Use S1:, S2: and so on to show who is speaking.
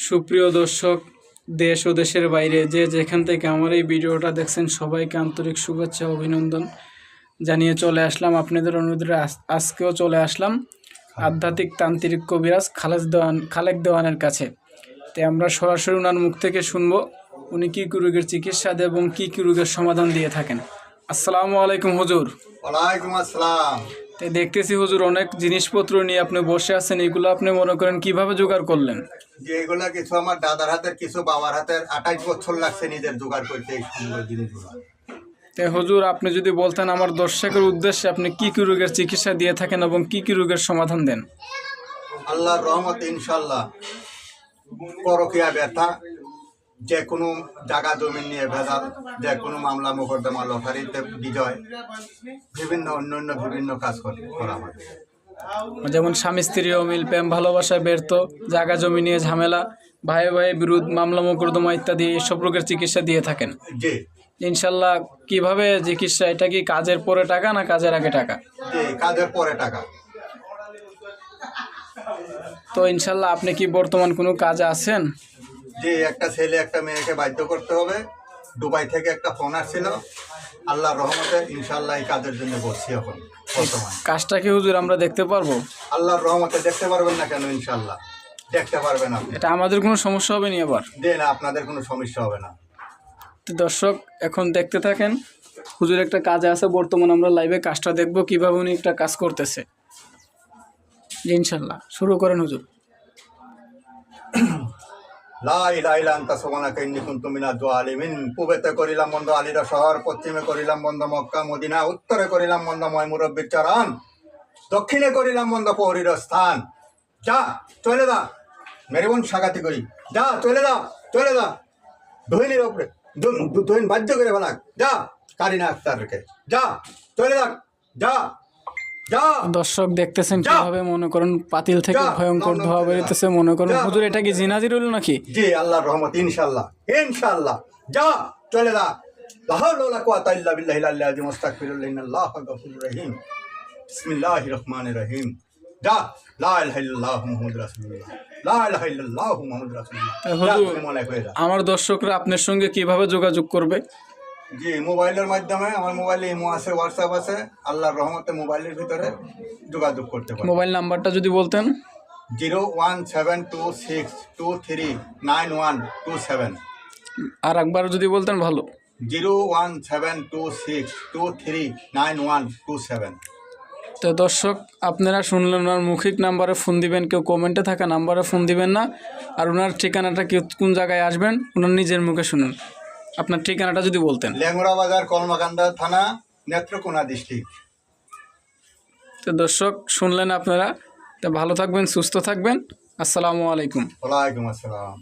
S1: সুপ্রিয় দর্শক, দেশ ও দেশের বাইরে যে যেখান থেকে আমার এই ভিডিওটা দেখছেন সবাইকে আন্তরিক শুভেচ্ছা অভিনন্দন জানিয়ে চলে আসলাম আপনাদের অনুরোধে। আজকেও চলে আসলাম আধ্যাত্মিক তান্ত্রিক কবিরাজ খালেক দেওয়ানের কাছে। তো আমরা সরাসরি ওনার মুখ থেকে শুনবো উনি কী কী রোগের চিকিৎসা দেন এবং কী কী রোগের সমাধান দিয়ে থাকেন। আসসালামু আলাইকুম হুজুর।
S2: ওয়ালাইকুম আসসালাম।
S1: তো দেখতেছি হুজুর অনেক জিনিসপত্র নিয়ে আপনি বসে আছেন, এগুলো আপনি মনে করেন কিভাবে জোগাড় করলেন?
S2: যে এগুলা কিছু আমার দাদার হাতের, কিছু বাবার হাতের, 28 বছর লাগছে নিজের জোগাড় করতে এই সুন্দর জিনিসগুলো।
S1: তো হুজুর আপনি যদি বলতেন আমার দর্শকের উদ্দেশ্যে আপনি কী কী রোগের চিকিৎসা দিয়ে থাকেন এবং কী কী রোগের সমাধান দেন?
S2: আল্লাহর রহমতে ইনশাল্লাহ পরকীয়া ব্যথা, যে কোনো জায়গা জমি নিয়ে ভেজাল, যে কোনো মামলা মোকদ্দমা, লটারিতে বিজয়, বিভিন্ন কাজ করা হয়।
S1: যেমন স্বামী স্ত্রী অমিল, প্রেম ভালোবাসা ব্যর্থ, জায়গা জমি নিয়ে ঝামেলা, ভাই বিরোধ, মামলা মোকদ্দমা ইত্যাদি এইসব রোগের চিকিৎসা দিয়ে থাকেন।
S2: জি
S1: ইনশাল্লাহ। কিভাবে চিকিৎসা? এটা কি কাজের পরে টাকা না কাজের আগে টাকা?
S2: জি, কাজের পরে টাকা।
S1: তো ইনশাল্লাহ আপনি কি বর্তমান কোনো কাজে আছেন?
S2: যে একটা ছেলে একটা মেয়েকে বাধ্য করতে হবে, দুবাই থেকে একটা ফোন আসছিল, আল্লাহর রহমতে ইনশাল্লাহ এই কাজের জন্য বসছি এখন বর্তমান।
S1: কাজটা কি হুজুর আমরা দেখতে পারবো?
S2: আল্লাহর রহমতে দেখতে পারবেন না কেন? ইনশাল্লাহ দেখতে পারবেন আপনি।
S1: এটা আমাদের কোনো সমস্যা হবে না আবার?
S2: না, আপনাদের কোনো সমস্যা হবে না।
S1: তো দর্শক এখন দেখতে থাকেন, হুজুর একটা কাজে আছে বর্তমান, আমরা লাইভে কাজটা দেখবো কিভাবে উনি একটা কাজ করতেছে। জি ইনশাল্লাহ, শুরু করেন হুজুর।
S2: লা ইলাহা ইল্লা আনতা সুবহানাকা ইন্নী কুনতু মিনাজ জালিমিন। পূবেতে করিলাম বন্ধ আলীরা শহর, পশ্চিমে করিলাম বন্ধ মক্কা মদিনা, উত্তরে করিলাম বন্ধ ময় মুরব্বির চরণ, দক্ষিণে করিলাম বন্ধ পৌরীর স্থান। যা চলে যা, মেরে বোন সাগাতি করি, যা চলে যা ধৈনির ওপরে ধৈন বাধ্য করে ফেলাক, যা কারিনা আক্তারকে, যা চলে যা।
S1: দর্শক দেখতেছেন কিভাবে মনে করেন পাতিল থেকে ভয়ঙ্কর ধোয়া বেরোতেছে, মনে করেন হুজুর এটা কি জিনাজির হলো নাকি?
S2: জি আল্লাহর রহমত ইনশাআল্লাহ যা চলে যা। লা হাওলা ওয়ালা কুওয়াতা ইল্লা বিল্লাহিল আলিয়্যিল আযীম। আস্তাগফিরুল্লাহ, ইন্নাল্লাহা গফুরুর রহিম। বিসমিল্লাহির রহমানির রহিম। যা লা ইলাহা ইল্লাল্লাহু মুহাম্মাদুর রাসূলুল্লাহ, লা ইলাহা ইল্লাল্লাহু মুহাম্মাদুর রাসূলুল্লাহ।
S1: আমার দর্শকরা আপনার সঙ্গে কিভাবে যোগাযোগ করবে?
S2: জি মোবাইলের মাধ্যমে, আমার মোবাইলে ইমো আছে, হোয়াটসঅ্যাপ আছে, আল্লাহর রহমতে মোবাইলের ভিতরে যোগাযোগ করতে পারেন।
S1: মোবাইল নাম্বারটা যদি বলতেন।
S2: 01726239127।
S1: আর একবার যদি বলতেন ভালো।
S2: 01726239127।
S1: তো দর্শক আপনারা শুনলেন, ওনার মৌখিক নাম্বারে ফোন দিবেন, কেউ কমেন্টে থাকা নাম্বারে ফোন দিবেন না। আর ওনার ঠিকানাটা কোন জায়গায় আসবেন ওনার নিজের মুখে শুনুন। আপনার ঠিকানাটা যদি বলতেন।
S2: লেঙ্গুড়া বাজার, কলমাকান্দা থানা, নেত্রকোনা ডিস্ট্রিক্ট।
S1: তো দর্শক শুনলেন আপনারা। তো ভালো থাকবেন, সুস্থ থাকবেন। আসসালামু আলাইকুম।
S2: ওয়ালাইকুম আসসালাম।